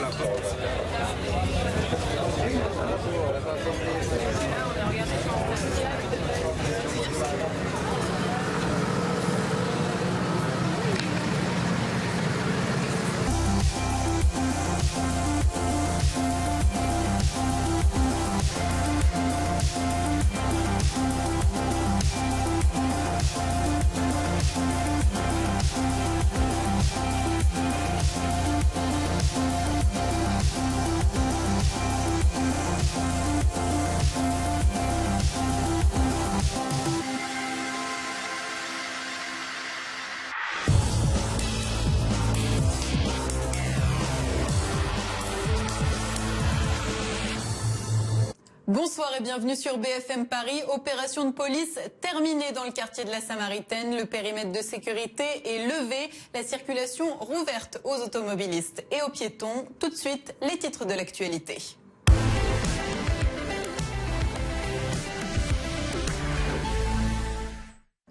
la porte. Bonsoir et bienvenue sur BFM Paris. Opération de police terminée dans le quartier de la Samaritaine. Le périmètre de sécurité est levé. La circulation rouverte aux automobilistes et aux piétons. Tout de suite, les titres de l'actualité.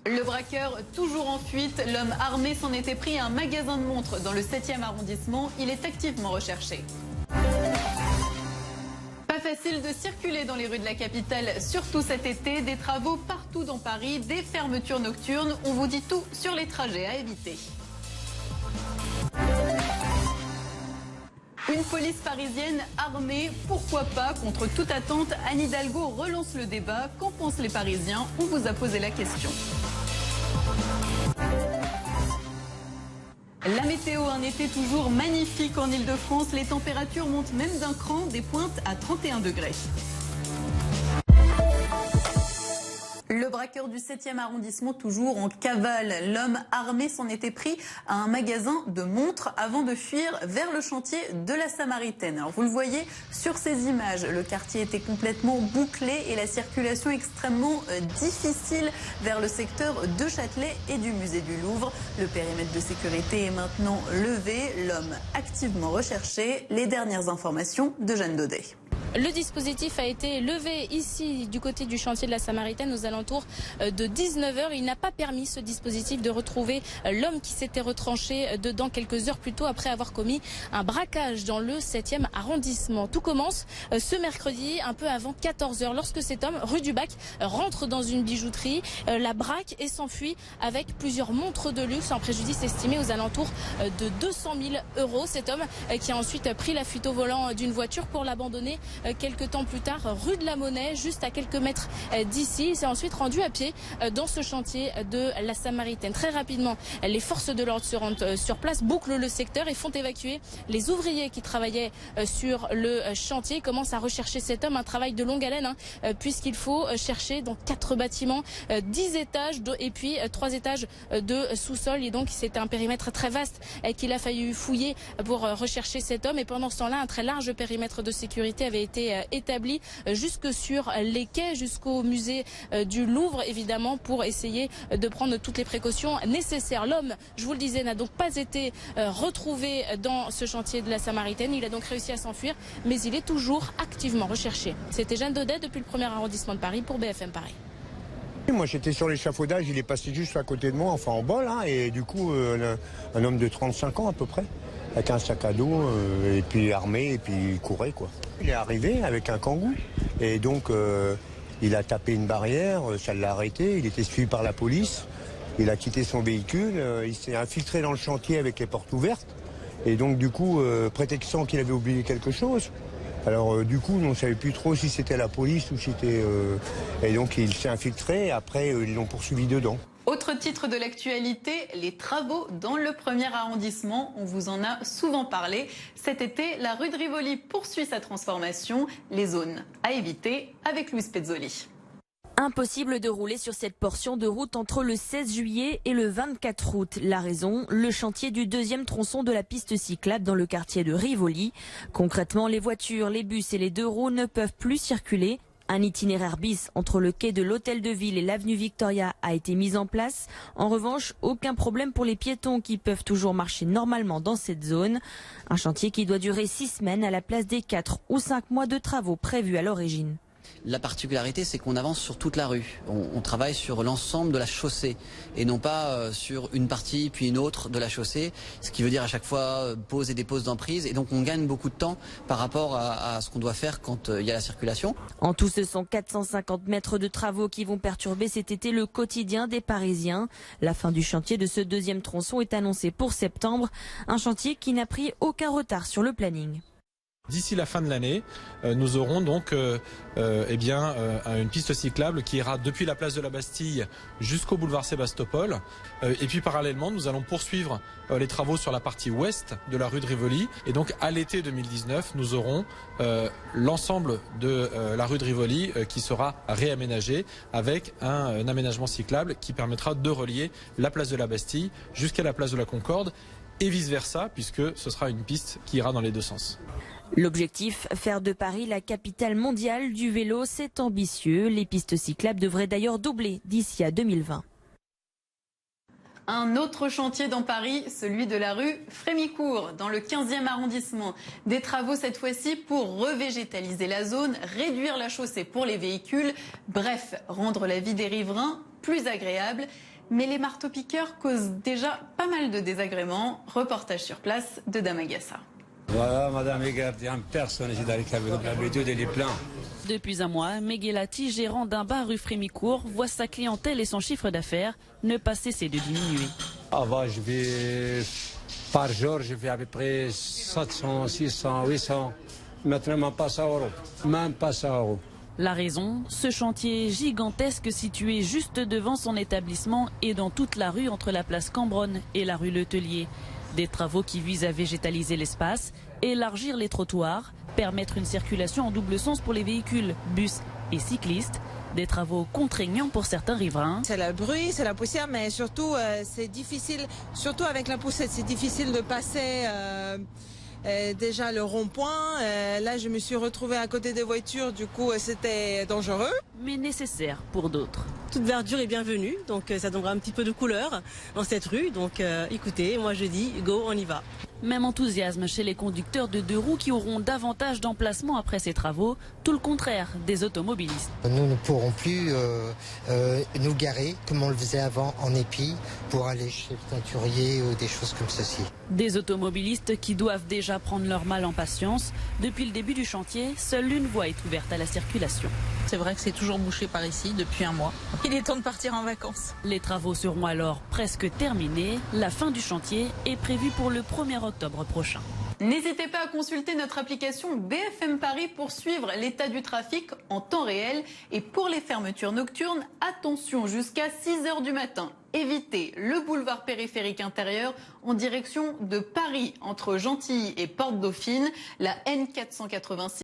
Le braqueur toujours en fuite. L'homme armé s'en était pris à un magasin de montres dans le 7e arrondissement. Il est activement recherché. Pas facile de circuler dans les rues de la capitale, surtout cet été. Des travaux partout dans Paris, des fermetures nocturnes. On vous dit tout sur les trajets à éviter. Une police parisienne armée, pourquoi pas, contre toute attente. Anne Hidalgo relance le débat. Qu'en pensent les Parisiens? On vous a posé la question. La météo, un été toujours magnifique en Ile-de-France. Les températures montent même d'un cran, des pointes à 31 degrés. Le braqueur du 7e arrondissement toujours en cavale. L'homme armé s'en était pris à un magasin de montres avant de fuir vers le chantier de la Samaritaine. Alors vous le voyez sur ces images, le quartier était complètement bouclé et la circulation extrêmement difficile vers le secteur de Châtelet et du musée du Louvre. Le périmètre de sécurité est maintenant levé, l'homme activement recherché. Les dernières informations de Jeanne Daudet. Le dispositif a été levé ici du côté du chantier de la Samaritaine aux alentours de 19h. Il n'a pas permis, ce dispositif, de retrouver l'homme qui s'était retranché dedans quelques heures plus tôt après avoir commis un braquage dans le 7e arrondissement. Tout commence ce mercredi un peu avant 14h lorsque cet homme, rue du Bac, rentre dans une bijouterie, la braque et s'enfuit avec plusieurs montres de luxe en préjudice estimé aux alentours de 200 000 €. Cet homme qui a ensuite pris la fuite au volant d'une voiture pour l'abandonner quelques temps plus tard rue de la Monnaie, juste à quelques mètres d'ici. Il s'est ensuite rendu à pied dans ce chantier de la Samaritaine. Très rapidement, les forces de l'ordre se rendent sur place, bouclent le secteur et font évacuer les ouvriers qui travaillaient sur le chantier. Ils commencent à rechercher cet homme, un travail de longue haleine puisqu'il faut chercher dans 4 bâtiments, 10 étages et puis 3 étages de sous-sol. Et donc c'est un périmètre très vaste qu'il a fallu fouiller pour rechercher cet homme. Et pendant ce temps-là, un très large périmètre de sécurité avait été établi jusque sur les quais, jusqu'au musée du Louvre, évidemment, pour essayer de prendre toutes les précautions nécessaires. L'homme, je vous le disais, n'a donc pas été retrouvé dans ce chantier de la Samaritaine. Il a donc réussi à s'enfuir, mais il est toujours activement recherché. C'était Jeanne Daudet depuis le 1er arrondissement de Paris pour BFM Paris. Moi j'étais sur l'échafaudage, il est passé juste à côté de moi, enfin en bas là, et du coup un homme de 35 ans à peu près, avec un sac à dos, et puis armé, et puis il courait quoi. Il est arrivé avec un kangou, et donc il a tapé une barrière, ça l'a arrêté, il était suivi par la police, il a quitté son véhicule, il s'est infiltré dans le chantier avec les portes ouvertes, et donc du coup, prétextant qu'il avait oublié quelque chose. Alors du coup, on ne savait plus trop si c'était la police ou si c'était... Et donc il s'est infiltré et après ils l'ont poursuivi dedans. Autre titre de l'actualité, les travaux dans le 1er arrondissement. On vous en a souvent parlé. Cet été, la rue de Rivoli poursuit sa transformation. Les zones à éviter avec Louis Pezzoli. Impossible de rouler sur cette portion de route entre le 16 juillet et le 24 août. La raison, le chantier du 2e tronçon de la piste cyclable dans le quartier de Rivoli. Concrètement, les voitures, les bus et les 2 roues ne peuvent plus circuler. Un itinéraire bis entre le quai de l'Hôtel de Ville et l'avenue Victoria a été mis en place. En revanche, aucun problème pour les piétons qui peuvent toujours marcher normalement dans cette zone. Un chantier qui doit durer 6 semaines à la place des 4 ou 5 mois de travaux prévus à l'origine. La particularité, c'est qu'on avance sur toute la rue. On travaille sur l'ensemble de la chaussée et non pas sur une partie puis une autre de la chaussée, ce qui veut dire à chaque fois pose et dépose d'emprise. Et donc on gagne beaucoup de temps par rapport à ce qu'on doit faire quand il y a la circulation. En tout, ce sont 450 mètres de travaux qui vont perturber cet été le quotidien des Parisiens. La fin du chantier de ce deuxième tronçon est annoncée pour septembre. Un chantier qui n'a pris aucun retard sur le planning. D'ici la fin de l'année, nous aurons donc une piste cyclable qui ira depuis la place de la Bastille jusqu'au boulevard Sébastopol. Et puis parallèlement, nous allons poursuivre les travaux sur la partie ouest de la rue de Rivoli. Et donc à l'été 2019, nous aurons l'ensemble de la rue de Rivoli qui sera réaménagée avec un aménagement cyclable qui permettra de relier la place de la Bastille jusqu'à la place de la Concorde et vice-versa, puisque ce sera une piste qui ira dans les deux sens. L'objectif, faire de Paris la capitale mondiale du vélo, c'est ambitieux. Les pistes cyclables devraient d'ailleurs doubler d'ici à 2020. Un autre chantier dans Paris, celui de la rue Frémicourt, dans le 15e arrondissement. Des travaux cette fois-ci pour revégétaliser la zone, réduire la chaussée pour les véhicules, bref, rendre la vie des riverains plus agréable. Mais les marteaux-piqueurs causent déjà pas mal de désagréments. Reportage sur place de Damagassa. Voilà, madame, regardez, personne ici dans l'habitude, il est plein. Depuis un mois, Meguelati, gérant d'un bar rue Frémicourt, voit sa clientèle et son chiffre d'affaires ne pas cesser de diminuer. Avant, par jour, je fais à peu près 700, 600, 800. Maintenant, même pas 100 euros. Même pas 100 euros. La raison, ce chantier gigantesque situé juste devant son établissement et dans toute la rue entre la place Cambronne et la rue Letellier. Des travaux qui visent à végétaliser l'espace, élargir les trottoirs, permettre une circulation en double sens pour les véhicules, bus et cyclistes. Des travaux contraignants pour certains riverains. C'est le bruit, c'est la poussière, mais surtout c'est difficile, surtout avec la poussette, c'est difficile de passer déjà le rond-point. Là, je me suis retrouvée à côté des voitures, du coup c'était dangereux. Mais nécessaire pour d'autres. Toute verdure est bienvenue, donc ça donnera un petit peu de couleur dans cette rue. Donc écoutez, moi je dis go, on y va. Même enthousiasme chez les conducteurs de deux roues qui auront davantage d'emplacement après ces travaux, tout le contraire des automobilistes. Nous ne pourrons plus nous garer comme on le faisait avant en épi pour aller chez le teinturier ou des choses comme ceci. Des automobilistes qui doivent déjà prendre leur mal en patience. Depuis le début du chantier, seule une voie est ouverte à la circulation. C'est vrai que c'est toujours bouché par ici depuis un mois. Il est temps de partir en vacances. Les travaux seront alors presque terminés. La fin du chantier est prévue pour le 1er octobre prochain. N'hésitez pas à consulter notre application BFM Paris pour suivre l'état du trafic en temps réel. Et pour les fermetures nocturnes, attention, jusqu'à 6 h du matin. Évitez le boulevard périphérique intérieur en direction de Paris, entre Gentilly et Porte Dauphine, la N486.